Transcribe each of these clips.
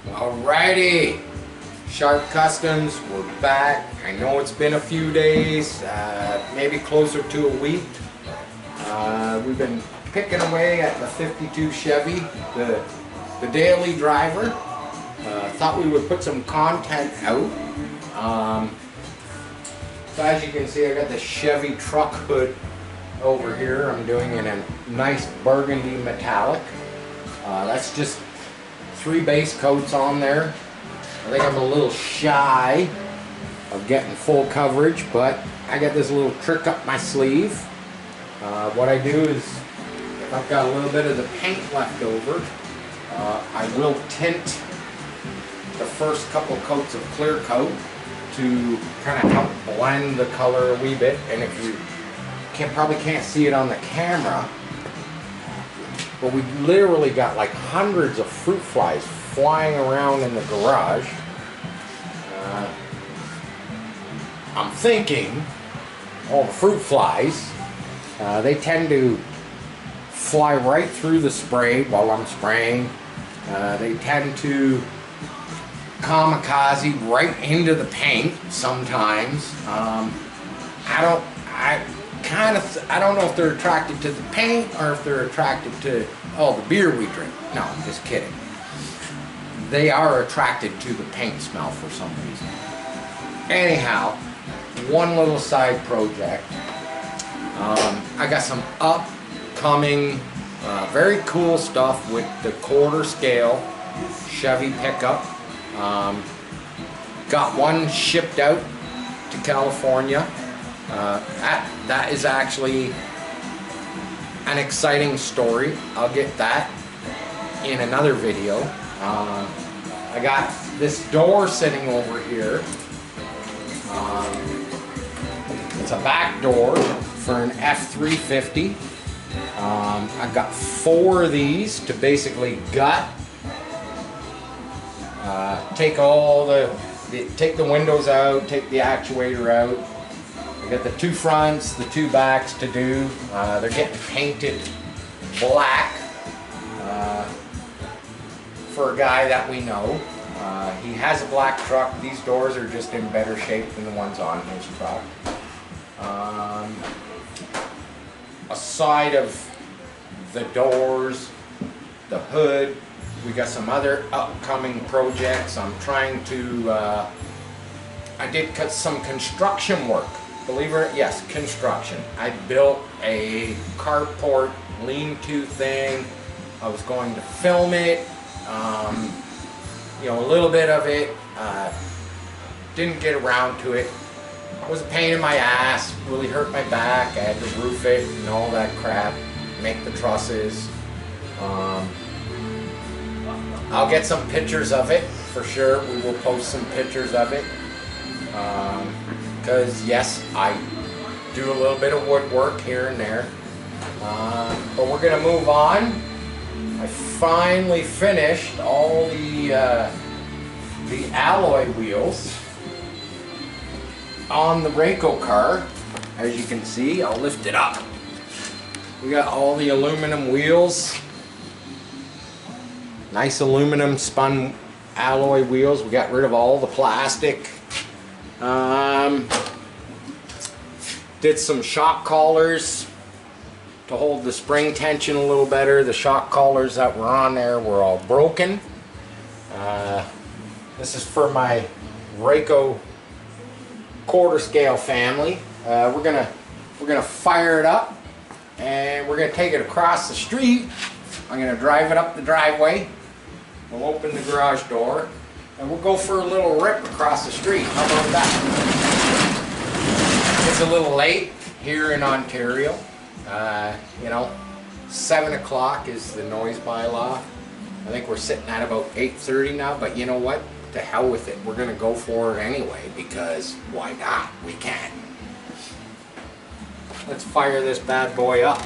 Alrighty, Sharp Customs, we're back. I know it's been a few days, maybe closer to a week. We've been picking away at the 52 Chevy, the daily driver. Thought we would put some content out. So as you can see, I got the Chevy truck hood over here. I'm doing it in a nice burgundy metallic. That's just 3 base coats on there. I think I'm a little shy of getting full coverage, but I got this little trick up my sleeve. What I do is, if I've got a little bit of the paint left over, I will tint the first couple coats of clear coat to kind of help blend the color a wee bit. And if you probably can't see it on the camera, but we literally got like hundreds of fruit flies flying around in the garage. I'm thinking all the fruit flies, they tend to fly right through the spray while I'm spraying. They tend to kamikaze right into the paint sometimes. I don't know if they're attracted to the paint or if they're attracted to the beer we drink. No, I'm just kidding. They are attracted to the paint smell for some reason. Anyhow, one little side project. I got some upcoming, very cool stuff with the quarter scale Chevy pickup. Got one shipped out to California. That is actually an exciting story. I'll get that in another video. I got this door sitting over here. It's a back door for an F-350. I got 4 of these to basically gut, take the windows out, take the actuator out. I got the 2 fronts, the 2 backs to do. They're getting painted black for a guy that we know. He has a black truck. These doors are just in better shape than the ones on his truck. Aside of the doors, the hood, we got some other upcoming projects. I'm trying to, I did cut some construction work. Believe it, yes, construction. I built a carport lean-to thing. I was going to film it, a little bit of it. Didn't get around to it. It was a pain in my ass, really hurt my back. I had to roof it and all that crap, make the trusses. I'll get some pictures of it for sure. We will post some pictures of it. Because yes, I do a little bit of woodwork here and there. But we're going to move on. I finally finished all the alloy wheels on the Raco car. As you can see, I'll lift it up. We got all the aluminum wheels. Nice aluminum spun alloy wheels. We got rid of all the plastic. Did some shock collars to hold the spring tension a little better. The shock collars that were on there were all broken. This is for my Raco quarter scale family. We're gonna fire it up and we're gonna take it across the street. I'm gonna drive it up the driveway. We'll open the garage door and we'll go for a little rip across the street. How about that? It's a little late here in Ontario. 7 o'clock is the noise bylaw. I think we're sitting at about 8:30 now, but you know what? To hell with it. We're gonna go for it anyway because why not? We can. Let's fire this bad boy up.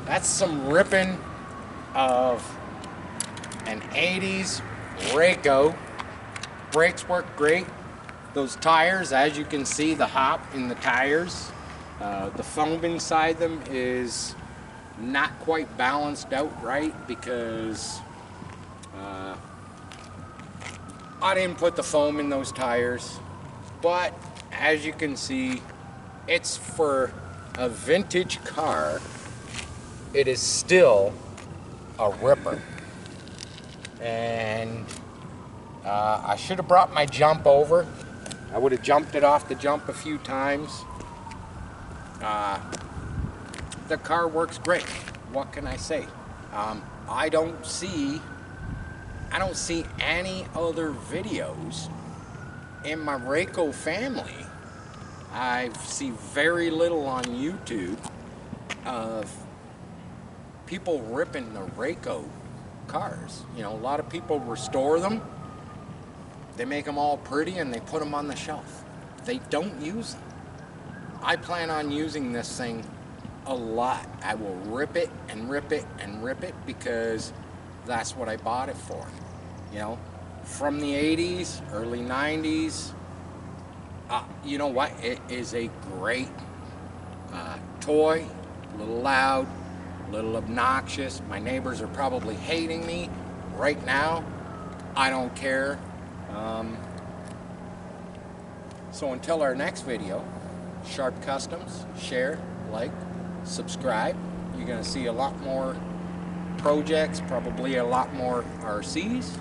that's some ripping of an 80s raco. Brakes work great. Those tires, as you can see, the hop in the tires, the foam inside them is not quite balanced out right because I didn't put the foam in those tires. But as you can see, it's for a vintage car. It is still a ripper. And I should have brought my jump over. I would have jumped it off the jump a few times. The car works great. What can I say? I don't see any other videos in my raco family. I see very little on YouTube of people ripping the raco cars. You know, a lot of people restore them. They make them all pretty and they put them on the shelf. They don't use them. I plan on using this thing a lot. I will rip it and rip it and rip it because that's what I bought it for. You know, from the 80s, early 90s, you know what? It is a great toy, a little loud, a little obnoxious. My neighbors are probably hating me right now. I don't care. So until our next video, Sharp Customs, share, like, subscribe. You're going to see a lot more projects, probably a lot more RCs.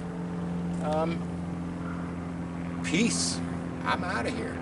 Peace. I'm out of here.